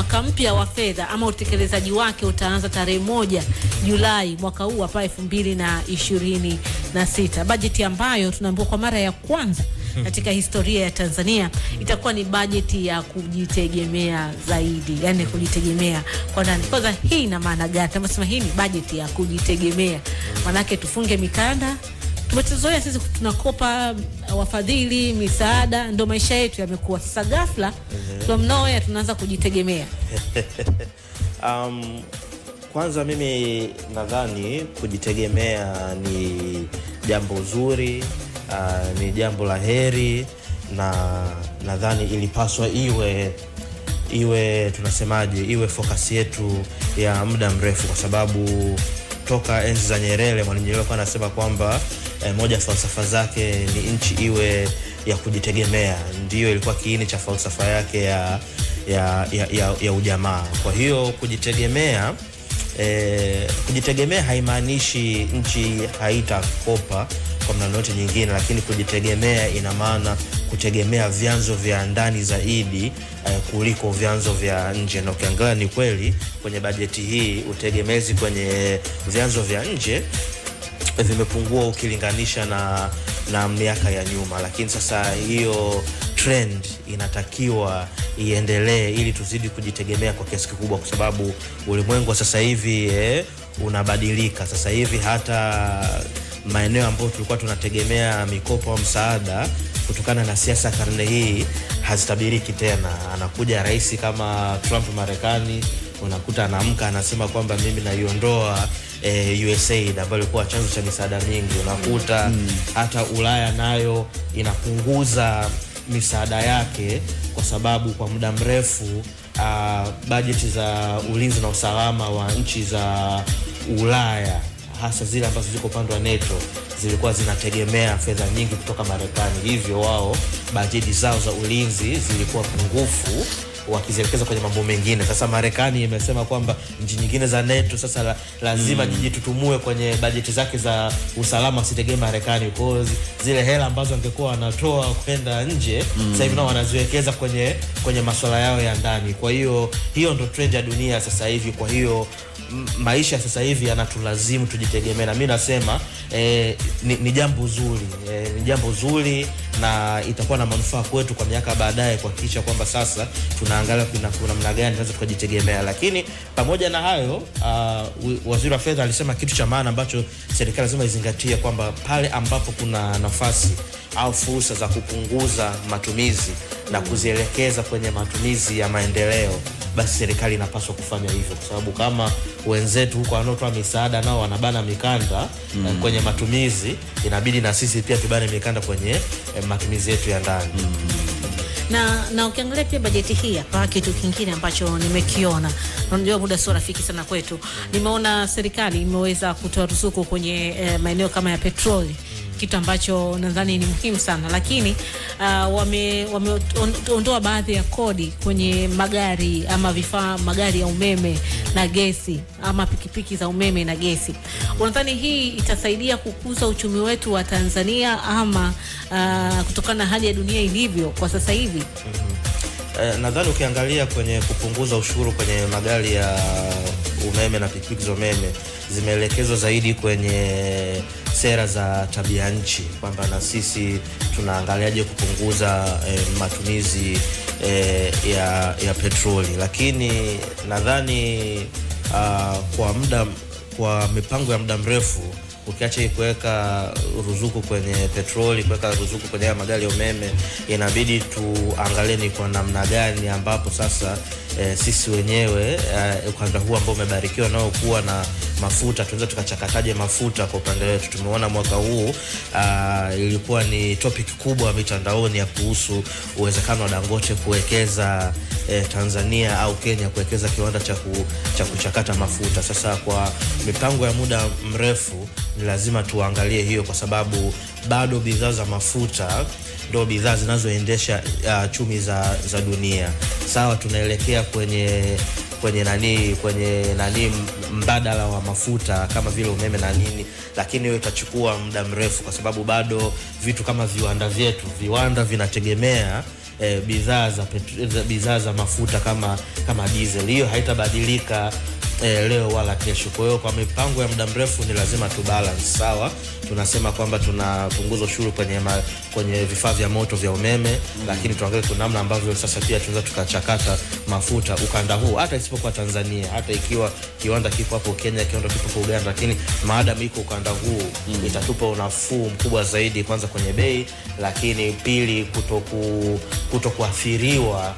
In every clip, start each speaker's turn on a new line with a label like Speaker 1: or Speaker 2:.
Speaker 1: mwaka mpya wa fedha ama utekelezaji wake utaanza tarehe 1 Julai mwaka huu hapa 2026. Bajeti ambayo tunaambiwa kwa mara ya kwanza katika historia ya Tanzania itakuwa ni bajeti ya kujitegemea zaidi, yani kujitegemea kwa ndani. Kwanza hii ina maana gani? Tunasema hii ni bajeti ya kujitegemea. Maana yake tufunge mikanda. Tumezoea sisi tunakopa wafadhili, misaada, ndo maisha yetu yamekuwa. Sasa ghafla from nowhere tunaanza kujitegemea.
Speaker 2: Kwanza mimi nadhani kujitegemea ni jambo zuri, ni jambo la heri, na nadhani ilipaswa iwe tunasemaje, iwe focus yetu ya muda mrefu, kwa sababu toka enzi za Nyerere, Mwalimu Nyerere alikuwa anasema kwamba moja falsafa zake ni nchi iwe ya kujitegemea. Ndiyo ilikuwa kiini cha falsafa yake ya ujamaa. Kwa hiyo kujitegemea haimaanishi nchi haitakopa kwa namna yote nyingine, lakini kujitegemea ina maana kutegemea vyanzo vya ndani zaidi kuliko vyanzo vya nje. Na ukiangalia ni kweli kwenye bajeti hii utegemezi kwenye vyanzo vya nje vimepungua ukilinganisha na miaka ya nyuma, lakini sasa hiyo trend inatakiwa iendelee ili tuzidi kujitegemea kwa kiasi kikubwa, kwa sababu ulimwengu sasa hivi unabadilika. Sasa hivi hata maeneo ambayo tulikuwa tunategemea mikopo au msaada kutokana na siasa karne hii hazitabiriki tena. Anakuja rais kama Trump Marekani, unakuta anaamka anasema kwamba mimi naiondoa USAID ambayo ilikuwa chanzo cha misaada mingi. Unakuta hata Ulaya nayo inapunguza misaada yake kwa sababu kwa muda mrefu bajeti za ulinzi na usalama wa nchi za Ulaya, hasa zile ambazo ziko upande wa NATO, zilikuwa zinategemea fedha nyingi kutoka Marekani. Hivyo wao bajeti zao za ulinzi zilikuwa pungufu wakizielekeza kwenye mambo mengine. Sasa Marekani imesema kwamba nchi nyingine za NATO sasa lazima jijitutumue kwenye bajeti zake za usalama, sitegemee Marekani. Kwa zile hela ambazo angekuwa wanatoa kwenda nje sasa hivi nao wanaziwekeza kwenye masuala yao ya ndani. Kwa hiyo ndo trend ya dunia sasa hivi. Kwa hiyo maisha sasa hivi yanatulazimu tujitegemee, na mimi nasema ni jambo zuri, ni jambo zuri, na itakuwa na manufaa kwetu kwa miaka baadaye kuhakikisha kwamba sasa tunaangalia kuna namna gani tunaweza tukajitegemea. Lakini pamoja na hayo, waziri wa fedha alisema kitu cha maana ambacho serikali lazima izingatie, kwamba pale ambapo kuna nafasi au fursa za kupunguza matumizi na kuzielekeza kwenye matumizi ya maendeleo, basi serikali inapaswa kufanya hivyo, kwa sababu kama wenzetu huko wanaotoa misaada nao wanabana mikanda kwenye matumizi, inabidi na sisi pia tubane mikanda kwenye matumizi yetu ya ndani.
Speaker 1: Na ukiangalia pia bajeti hii hapa, kitu kingine ambacho nimekiona, unajua muda sio rafiki sana kwetu, nimeona serikali imeweza kutoa ruzuku kwenye maeneo kama ya petroli, kitu ambacho nadhani ni muhimu sana. Lakini wameondoa baadhi ya kodi kwenye magari ama magari ya umeme na gesi, ama pikipiki za umeme na gesi. Unadhani hii itasaidia kukuza uchumi wetu wa Tanzania, ama kutokana na hali ya dunia ilivyo kwa sasa hivi?
Speaker 2: Nadhani ukiangalia kwenye kupunguza ushuru kwenye magari ya umeme na pikipiki za umeme, zimeelekezwa zaidi kwenye sera za tabia nchi, kwamba na sisi tunaangaliaje kupunguza matumizi ya petroli. Lakini nadhani kwa mipango ya muda mrefu, ukiacha kuweka ruzuku kwenye petroli, kuweka ruzuku kwenye magari ya umeme, inabidi tuangalie ni kwa namna gani ambapo sasa sisi wenyewe ukanda huu ambao umebarikiwa nao kuwa na mafuta, tunaweza tukachakataje mafuta kwa upande wetu. Tumeona mwaka huu ilikuwa ni topic kubwa mitandaoni ya kuhusu uwezekano wa Dangote kuwekeza Tanzania au Kenya, kuwekeza kiwanda cha kuchakata mafuta. Sasa kwa mipango ya muda mrefu ni lazima tuangalie hiyo, kwa sababu bado bidhaa za mafuta ndio bidhaa zinazoendesha chumi za dunia. Sawa, tunaelekea kwenye nani mbadala wa mafuta kama vile umeme na nini, lakini hiyo itachukua muda mrefu, kwa sababu bado vitu kama viwanda vinategemea bidhaa za mafuta kama diesel. Hiyo haitabadilika leo wala kesho. Kwa hiyo kwa mipango ya muda mrefu ni lazima tu balance. Sawa, tunasema kwamba tunapunguza ushuru kwenye vifaa vya moto vya umeme, lakini tuangalie namna ambavyo sasa pia tunaweza tukachakata mafuta ukanda huu, hata isipokuwa Tanzania, hata ikiwa kiwanda kipo hapo Kenya, kiwanda kipo kwa Uganda, lakini maadamu iko ukanda huu itatupa unafuu mkubwa zaidi, kwanza kwenye bei, lakini pili kutokuathiriwa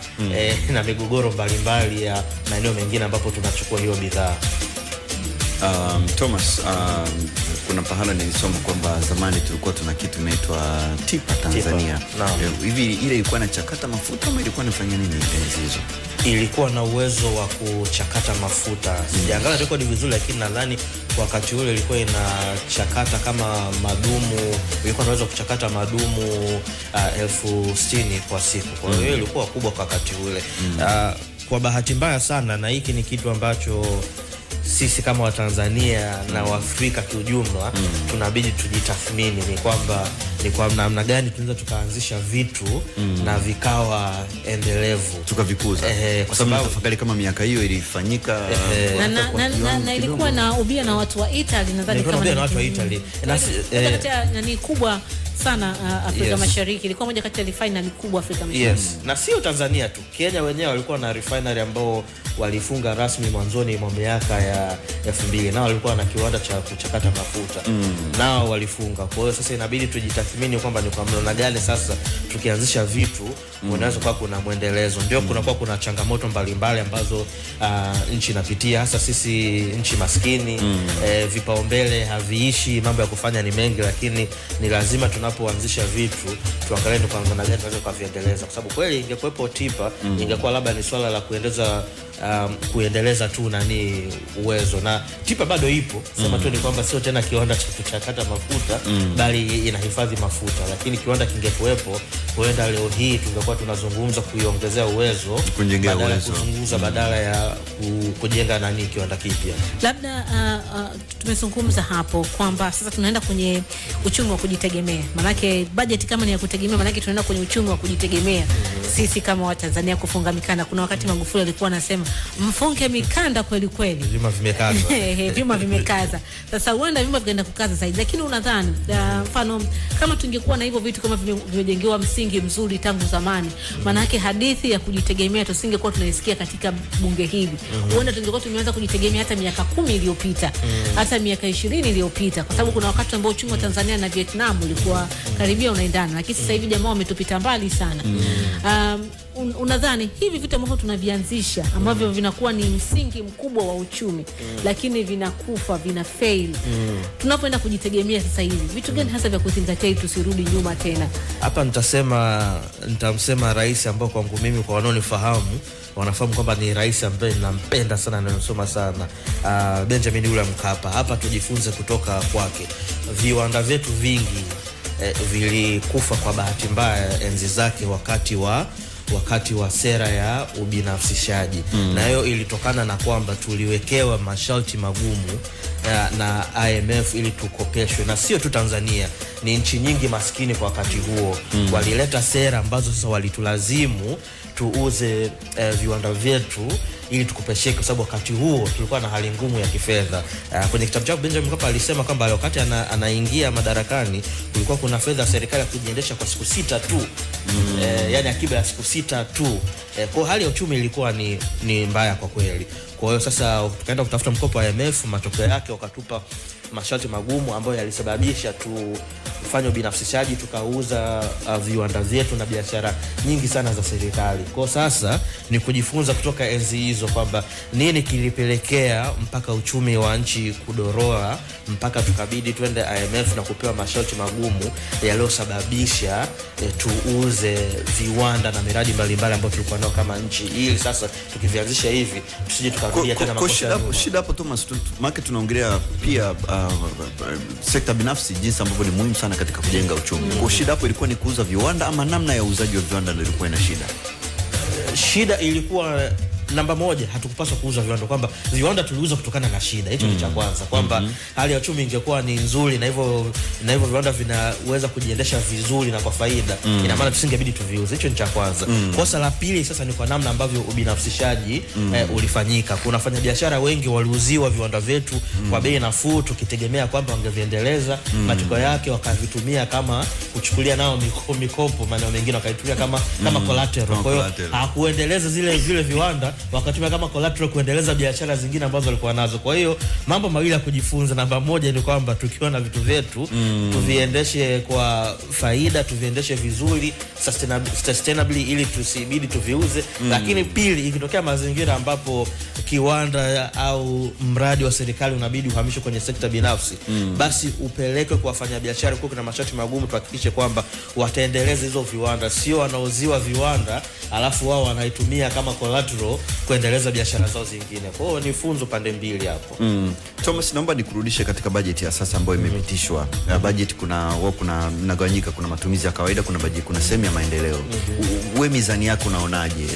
Speaker 2: na migogoro mbalimbali ya maeneo mengine ambapo tunachukua hiyo bidhaa.
Speaker 3: Thomas, kuna pahala nilisoma kwamba zamani tulikuwa tuna kitu inaitwa TIPA Tanzania. Hivi ile ilikuwa inachakata mafuta ama ilikuwa inafanya nini enzi hizo?
Speaker 2: Ilikuwa na uwezo wa kuchakata mafuta. Sijaangalia rekodi vizuri, lakini nadhani wakati ule ilikuwa inachakata kama madumu, ilikuwa inaweza kuchakata madumu 60,000 kwa siku. Kwa hiyo ilikuwa kubwa kwa wakati ule. Kwa bahati mbaya sana, na hiki ni kitu ambacho sisi kama Watanzania na Waafrika kiujumla tunabidi tujitathmini, ni kwa namna gani tunaweza tukaanzisha vitu na vikawa endelevu,
Speaker 3: tukavikuza. Kwa sababu tafakari kama miaka hiyo ilifanyika
Speaker 1: na ilikuwa na ubia na watu wa Italy, nadhani kama
Speaker 2: na watu wa Italy
Speaker 1: ni kubwa sana Afrika Mashariki. Ilikuwa moja kati ya refinery kubwa Afrika Mashariki.
Speaker 2: Na sio Tanzania tu, Kenya wenyewe walikuwa na refinery ambao walifunga rasmi mwanzoni mwa miaka ya 2000, nao walikuwa na kiwanda cha kuchakata mafuta nao walifunga. Kwa hiyo sasa inabidi tujitathmini kwamba ni kwa namna gani sasa tukianzisha vitu unaweza kuwa kuna muendelezo. Ndio kunakuwa kuna changamoto mbalimbali ambazo nchi inapitia, hasa sisi nchi maskini. Vipaumbele haviishi, mambo ya kufanya ni mengi, lakini ni lazima tunapoanzisha vitu tuangalie kwa namna gani tunaweza kuviendeleza, kwa sababu kweli ingekuwepo TIPA ingekuwa labda ni swala la kuendeleza tu uwezo, na TIPA bado ipo. Sema tu ni kwamba sio tena kiwanda cha kuchakata mafuta bali inahifadhi mafuta, lakini kiwanda kingekuwepo, huenda leo hii tungekuwa tunazungumza kuiongezea uwezo badala ya kujenga kiwanda kipya.
Speaker 1: Labda tumezungumza hapo kwamba sasa tunaenda kwenye uchumi wa kujitegemea. Manake budget kama ni ya kutegemea, manake tunaenda kwenye uchumi wa kujitegemea. Sisi kama Watanzania kufunga mikanda. Kuna wakati Magufuli alikuwa anasema mfunge mikanda kweli kweli,
Speaker 2: vyuma vimekaza.
Speaker 1: Vyuma vimekaza. Sasa huenda vyuma vikaenda kukaza zaidi, lakini unadhani mfano kama tungekuwa na hivyo vitu kama vimejengewa msingi mzuri tangu zamani, maana yake hadithi ya kujitegemea tusingekuwa tunaisikia katika bunge hili. Huenda tungekuwa tumeanza kujitegemea hata miaka 10 iliyopita, hata miaka 20 iliyopita, kwa sababu kuna wakati ambao uchumi wa Tanzania na Vietnam ulikuwa karibia unaendana, lakini sasa hivi jamaa wametupita mbali sana. Unadhani hivi vitu ambavyo tunavianzisha ambavyo vinakuwa ni msingi mkubwa wa uchumi lakini vinakufa, vina fail, tunapoenda kujitegemea sasa hivi vitu gani hasa vya kuzingatia ili tusirudi nyuma tena?
Speaker 2: Hapa nitamsema rais ambao kwangu mimi, kwa wanaonifahamu wanafahamu kwamba ni rais ambaye nampenda sana na nasoma sana, Benjamin William Mkapa. Hapa tujifunze kutoka kwake. Viwanda vyetu vingi vilikufa kwa bahati mbaya enzi zake wakati wa sera ya ubinafsishaji. Na hiyo ilitokana na kwamba tuliwekewa masharti magumu na IMF ili tukopeshwe, na sio tu Tanzania, ni nchi nyingi maskini kwa wakati huo. Walileta sera ambazo sasa walitulazimu tuuze viwanda vyetu ili tukopesheke, kwa sababu wakati huo tulikuwa na hali ngumu ya kifedha. Kwenye kitabu chake Benjamin Mkapa alisema kwamba wakati anaingia madarakani kulikuwa kuna fedha serikali ya kujiendesha kwa siku 6 tu. Yani akiba ya siku 6 tu. Kwa hali ya uchumi ilikuwa ni mbaya kwa kweli. Kwa hiyo sasa tukaenda kutafuta mkopo wa IMF, matokeo yake wakatupa masharti magumu ambayo yalisababisha tufanye ubinafsishaji, tukauza viwanda vyetu na biashara nyingi sana za serikali. Kwa sasa ni kujifunza kutoka enzi hizo kwamba nini kilipelekea mpaka uchumi wa nchi kudorora, mpaka tukabidi twende IMF na kupewa masharti magumu yaliyosababisha tuuze viwanda na miradi mbalimbali ambayo tulikuwa nayo kama nchi, ili sasa tukivianzisha hivi tusije tukarudia tena makosa.
Speaker 3: Shida hapo Thomas, maana tunaongelea pia sekta binafsi jinsi ambavyo ni muhimu sana katika kujenga uchumi. Kwa shida hapo ilikuwa ni kuuza viwanda ama namna ya uuzaji wa viwanda ndio ilikuwa ina shida?
Speaker 2: Shida ilikuwa namba moja, hatukupaswa kuuza viwanda, kwamba viwanda tuliuza kutokana na shida. Hicho ni cha kwanza, kwamba hali ya uchumi ingekuwa ni nzuri na hivyo viwanda vinaweza kujiendesha vizuri na kwa faida, ina maana tusingebidi tuviuze. Hicho ni cha kwanza. Kosa la pili sasa ni kwa namna ambavyo ubinafsishaji ulifanyika. Kuna wafanyabiashara wengi waliuziwa viwanda vyetu kwa bei nafuu, tukitegemea kwamba wangeviendeleza. Matokeo yake wakavitumia kama kuchukulia nao mikopo, maana mengine wakaitumia kama collateral. Kwa hiyo hakuendeleza vile viwanda, wakatumia kama collateral kuendeleza biashara zingine ambazo walikuwa nazo. Kwa hiyo mambo mawili ya kujifunza. Namba moja ni kwamba tukiwa na vitu vyetu tuviendeshe kwa faida, tuviendeshe vizuri sustainably, ili tusibidi tuviuze. Lakini pili, ikitokea mazingira ambapo kiwanda au mradi wa serikali unabidi uhamishwe kwenye sekta binafsi, basi upelekwe kwa wafanyabiashara. Kwa kuna masharti magumu, tuhakikishe kwamba wataendeleza hizo viwanda, sio wanaoziwa viwanda alafu wao wanaitumia kama collateral kuendeleza biashara zao zingine. Kwa hiyo ni funzo pande mbili hapo.
Speaker 3: Thomas, naomba nikurudishe katika bajeti ya sasa ambayo imepitishwa. Bajeti kuna mnagawanyika, kuna matumizi ya kawaida, kuna bajeti, kuna sehemu ya maendeleo. Wewe mizani yako unaonaje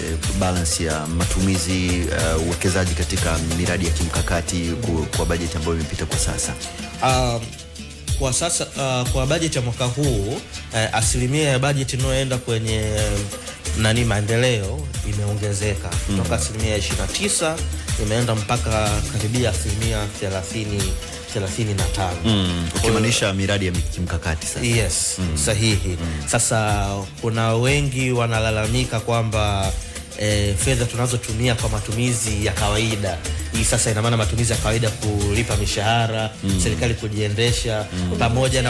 Speaker 3: balance ya matumizi, uwekezaji katika miradi ya kimkakati kwa bajeti ambayo imepita kwa sasa?
Speaker 2: Kwa sasa kwa bajeti ya mwaka huu, asilimia ya bajeti inayoenda kwenye maendeleo imeongezeka kutoka asilimia 29 imeenda mpaka karibia asilimia 35.
Speaker 3: Ukimaanisha miradi ya kimkakati sasa.
Speaker 2: Yes, sahihi. Sasa kuna wengi wanalalamika kwamba fedha tunazotumia kwa matumizi ya kawaida, hii sasa ina maana matumizi ya kawaida, kulipa mishahara, serikali kujiendesha, pamoja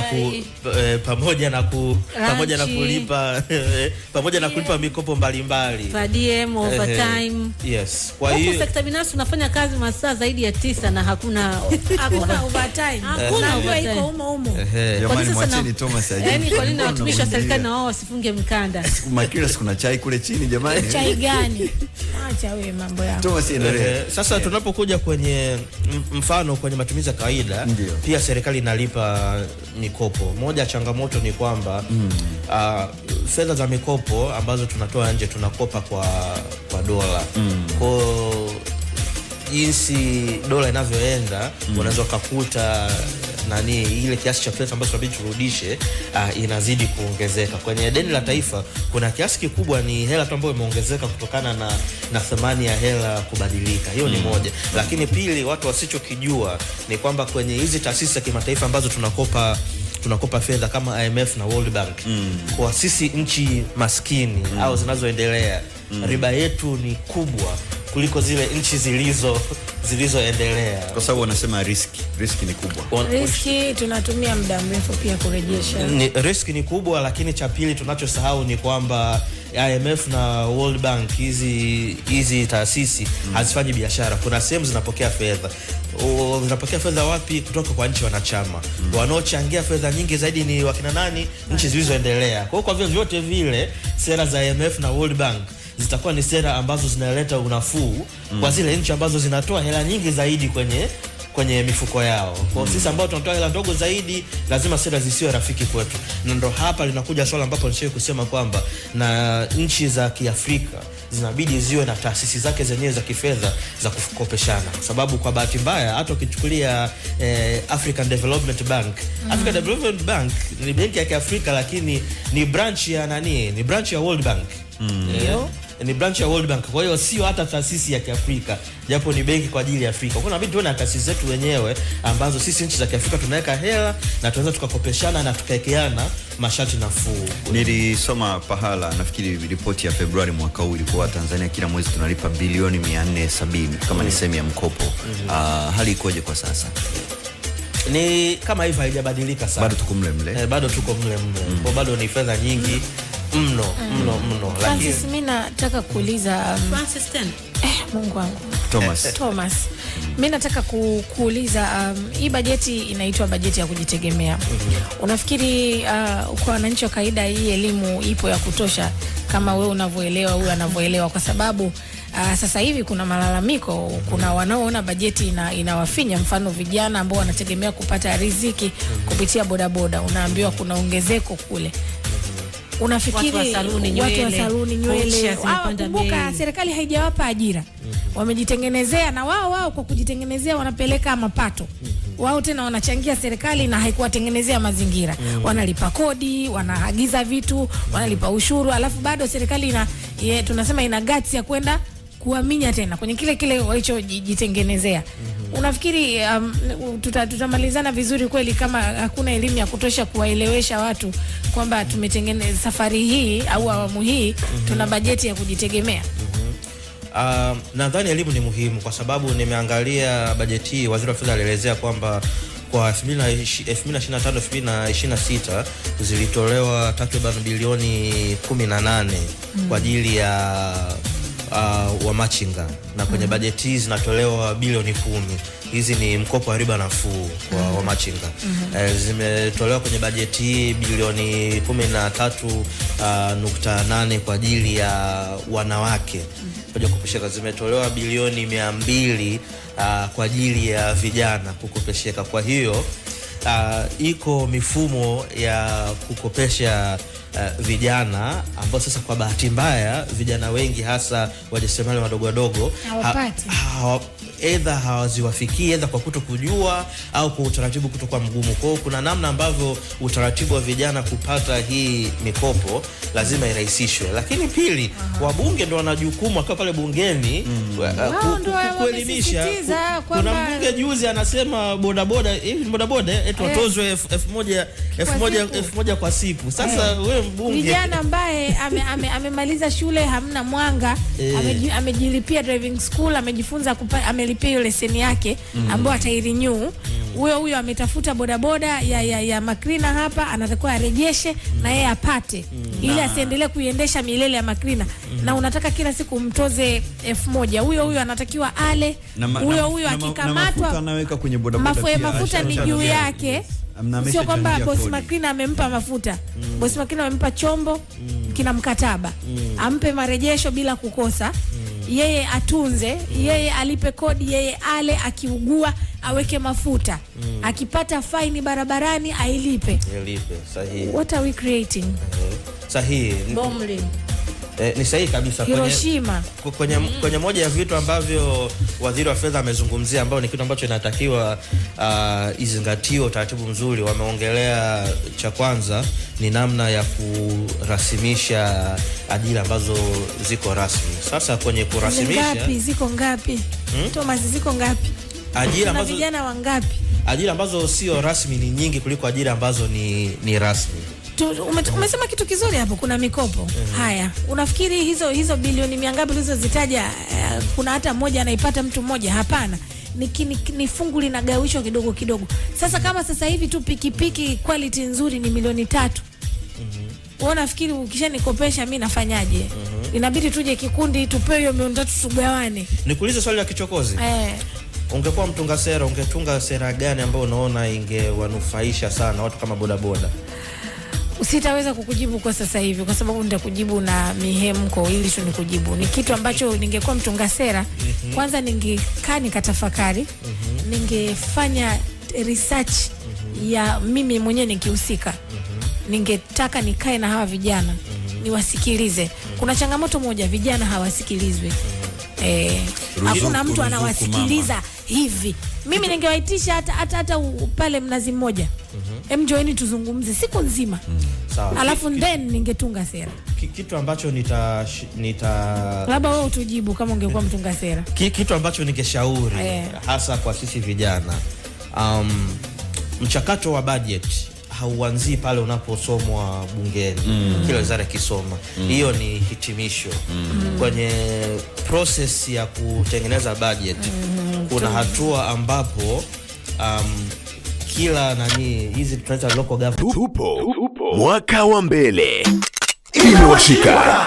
Speaker 2: na kulipa mikopo mbalimbali,
Speaker 1: per diem, overtime.
Speaker 2: Yes. Kwa hiyo
Speaker 1: sekta binafsi unafanya kazi masaa zaidi ya 9 na hakuna overtime. Hakuna overtime. Iko umo.
Speaker 3: Jamani, mwacheni Thomas aje.
Speaker 1: Yaani kwa nini watumishi wa serikali na wao wasifunge mkanda?
Speaker 3: Makila kuna chai kule chini jamani.
Speaker 4: Chai gani? Acha wewe mambo yako.
Speaker 3: Thomas, endelea.
Speaker 2: Sasa tunapokuja kwenye mfano kwenye matumizi ya kawaida, pia serikali inalipa mikopo. Moja changamoto ni kwamba fedha za mikopo ambazo tunatoa nje tunakopa kwa dola. Kwa jinsi dola inavyoenda, unaweza kukuta ile kiasi cha pesa ambacho tunabidi turudishe inazidi kuongezeka. Kwenye deni la taifa kuna kiasi kikubwa ni hela tu ambayo imeongezeka kutokana na thamani ya hela kubadilika. Hiyo ni moja. Lakini pili, watu wasichokijua ni kwamba kwenye hizi taasisi za kimataifa ambazo tunakopa fedha kama IMF na World Bank, kwa sisi nchi maskini au zinazoendelea, riba yetu ni kubwa kuliko zile nchi zilizoendelea,
Speaker 3: kwa sababu wanasema riski ni kubwa.
Speaker 4: Riski tunatumia muda mrefu pia kurejesha.
Speaker 2: Riski ni kubwa, lakini cha pili tunachosahau ni kwamba IMF na World Bank, hizi taasisi hazifanyi biashara. Kuna sehemu zinapokea fedha. Zinapokea fedha wapi? Kutoka kwa nchi wanachama. Wanaochangia fedha nyingi zaidi ni wakina nani? Nchi zilizoendelea. Kwa vyote vile sera za IMF na World Bank zitakuwa ni sera ambazo zinaleta unafuu kwa zile nchi ambazo zinatoa hela nyingi zaidi kwenye mifuko yao. Kwa sisi ambao tunatoa hela ndogo zaidi, lazima sera zisiwe rafiki kwetu. Na ndo hapa linakuja swala ambapo nishawahi kusema kwamba na nchi za Kiafrika zinabidi ziwe na taasisi zake zenyewe za kifedha za kukopeshana, kwa sababu kwa bahati mbaya hata ukichukulia African Development Bank, African Development Bank ni benki ya Kiafrika, lakini ni branch ya World Bank. Ni branch ya World Bank. Kwa hiyo sio hata taasisi ya Kiafrika, japo ni benki kwa ajili ya Afrika. Kwa inabidi tuwe na taasisi zetu wenyewe ambazo sisi nchi za Kiafrika tunaweka hela na tunaweza tukakopeshana na tukaekeana masharti nafuu.
Speaker 3: Nilisoma pahala, nafikiri ripoti ya Februari mwaka huu ilikuwa Tanzania kila mwezi tunalipa bilioni 470 kama ni sehemu ya mkopo. Hali ikoje kwa sasa?
Speaker 2: Ni kama hivyo, haijabadilika sana.
Speaker 3: Bado tuko mle.
Speaker 2: Bado tuko mle. Kwa bado ni fedha nyingi mno.
Speaker 4: Francis, mimi nataka kuuliza
Speaker 1: Francis tena.
Speaker 4: Mungu wangu.
Speaker 3: Thomas.
Speaker 4: Mimi nataka kuuliza hii bajeti inaitwa bajeti ya kujitegemea. Unafikiri kwa wananchi wa kawaida hii elimu ipo ya kutosha kama wewe unavyoelewa, huyu anavyoelewa? Kwa sababu sasa hivi kuna malalamiko, kuna wanaoona bajeti inawafinya, mfano vijana ambao wanategemea kupata riziki kupitia bodaboda, unaambiwa kuna ongezeko kule. Unafikiri
Speaker 1: watu wa saluni nywele, kumbuka serikali haijawapa ajira. Wamejitengenezea na wao kwa kujitengenezea wanapeleka mapato. Wao tena wanachangia serikali na haikuwatengenezea mazingira. Wanalipa kodi, wanaagiza vitu, wanalipa ushuru, alafu bado serikali tunasema ina guts ya kwenda kuaminya tena kwenye kile walichojitengenezea. Unafikiri tutamalizana vizuri kweli kama hakuna elimu ya kutosha kuwaelewesha watu kwamba tumetengeneza safari hii au awamu hii tuna bajeti ya kujitegemea?
Speaker 2: Nadhani elimu ni muhimu kwa sababu nimeangalia bajeti hii, waziri wa fedha alielezea kwamba kwa 2025-2026 zilitolewa takriban bilioni 18 kwa ajili ya wamachinga, na kwenye bajeti hizi zinatolewa bilioni 10. Hizi ni mkopo wa riba nafuu kwa wamachinga. Zimetolewa kwenye bajeti hii bilioni 13.8 kwa ajili ya wanawake kuja kukopesheka. Zimetolewa bilioni 200 kwa ajili ya vijana kukopesheka. Kwa hiyo iko mifumo ya kukopesha vijana ambao sasa kwa bahati mbaya vijana wengi hasa wajasiriamali wadogo hawaziwafikii, either kwa kutokujua au kwa utaratibu kutokuwa mgumu. Kwa hiyo kuna namna ambavyo utaratibu wa vijana kupata hii mikopo lazima irahisishwe. Lakini pili, wabunge ndio wana jukumu akiwa pale bungeni kuelimisha. Kuna mbunge juzi anasema bodaboda eti watozwe 1000 kwa siku. Sasa wewe mbunge,
Speaker 4: vijana ambaye amemaliza shule hamna mwanga, amejilipia driving school, amejifunza amelipia ile leseni yake ambayo atairenew, huyo ametafuta bodaboda ya Makrina hapa, anatakiwa arejeshe na yeye apate ili asiendelee kuiendesha milele ya Makrina. Na unataka kila siku mtoze 1000, huyo anatakiwa ale, huyo akikamatwa
Speaker 3: anaweka kwenye bodaboda
Speaker 4: mafuta ni juu yake. Sio kwamba boss Makrina amempa mafuta. Boss Makrina amempa chombo kina mkataba, ampe marejesho bila kukosa, yeye atunze, yeye alipe kodi, yeye ale, akiugua aweke mafuta, akipata faini barabarani ailipe.
Speaker 2: Sahihi.
Speaker 4: What are we creating?
Speaker 2: Sahihi.
Speaker 1: Bomli.
Speaker 2: Ni sahihi kabisa.
Speaker 4: Hiroshima.
Speaker 2: Kwenye moja ya vitu ambavyo waziri wa fedha amezungumzia, ambao ni kitu ambacho inatakiwa izingatiwe utaratibu mzuri, wameongelea cha kwanza ni namna ya kurasimisha ajira ambazo ziko rasmi. Sasa kwenye kurasimisha
Speaker 4: ziko ngapi? Thomas, ziko ngapi?
Speaker 2: Ajira ambazo
Speaker 4: vijana wangapi?
Speaker 2: Ajira ambazo sio rasmi ni nyingi kuliko ajira ambazo ni rasmi.
Speaker 4: Umesema kitu kizuri hapo, kuna mikopo. Haya, unafikiri hizo bilioni ngapi ulizozitaja kuna hata mmoja anaipata mtu mmoja? Hapana. Ni fungu linagawishwa kidogo kidogo. Sasa kama sasa hivi tu pikipiki quality nzuri ni milioni 3. Wewe unafikiri ukishanikopesha mimi nafanyaje? Inabidi tuje kikundi tupewe hiyo milioni 3 tugawane.
Speaker 2: Nikuulize swali la kichokozi. Ungekuwa mtunga sera, ungetunga sera gani ambayo unaona ingewanufaisha sana watu kama bodaboda?
Speaker 4: Sitaweza kukujibu kwa sasa hivi kwa sababu nitakujibu na mihemko, ili tu nikujibu. Ni kitu ambacho ningekuwa mtunga sera, kwanza ningekaa nikatafakari, ningefanya research ya mimi mwenyewe nikihusika. Ningetaka nikae na hawa vijana, niwasikilize. Kuna changamoto moja, vijana hawasikilizwi. Hakuna mtu anawasikiliza hivi. Mimi ningewaitisha hata pale Mnazi Mmoja. Joini tuzungumze siku nzima.
Speaker 2: Sawa.
Speaker 4: Alafu then ningetunga sera.
Speaker 2: Kitu ambacho
Speaker 4: labda wewe utujibu kama ungekuwa mtunga sera.
Speaker 2: Kitu ambacho ningeshauri hasa kwa sisi vijana, mchakato wa budget hauanzii pale unaposomwa bungeni. Kila wizara kisoma. Hiyo ni hitimisho. Kwenye process ya kutengeneza budget kuna hatua ambapo kila hizi tunaita local government.
Speaker 5: Tupo mwaka wa mbele. Imewashika.